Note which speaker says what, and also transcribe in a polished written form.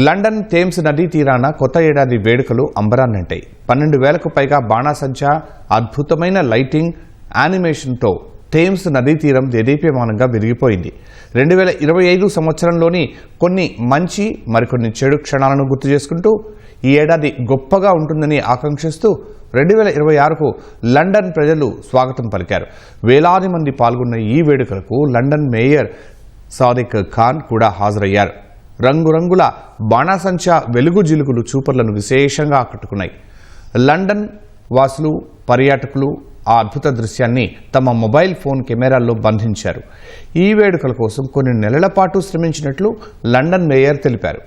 Speaker 1: London Thames నదీ తీరాన కొత్త ఏడాది వేడుకలు అంబరాన్నంటాయి. 12,000కు పైగా బాణాసంచా, అద్భుతమైన లైటింగ్, యానిమేషన్తో థేమ్స్ నదీ తీరం దేదీప్యమానంగా వెలిగిపోయింది. 2025 సంవత్సరంలోని కొన్ని మంచి, మరికొన్ని చెడు క్షణాలను గుర్తు చేసుకుంటూ ఈ ఏడాది గొప్పగా ఉంటుందని ఆకాంక్షిస్తూ 2026కు లండన్ ప్రజలు స్వాగతం పలికారు. వేలాది మంది పాల్గొన్న ఈ వేడుకలకు లండన్ మేయర్ సాదిక్ ఖాన్ కూడా హాజరయ్యారు. రంగురంగుల బాణాసంచా వెలుగు జిలుగులు చూపర్లను విశేషంగా ఆకట్టుకున్నాయి. లండన్ వాసులు, పర్యాటకులు ఆ అద్భుత దృశ్యాన్ని తమ మొబైల్ ఫోన్ కెమెరాల్లో బంధించారు. ఈ వేడుకల కోసం కొన్ని నెలల పాటు శ్రమించినట్లు లండన్ మేయర్ తెలిపారు.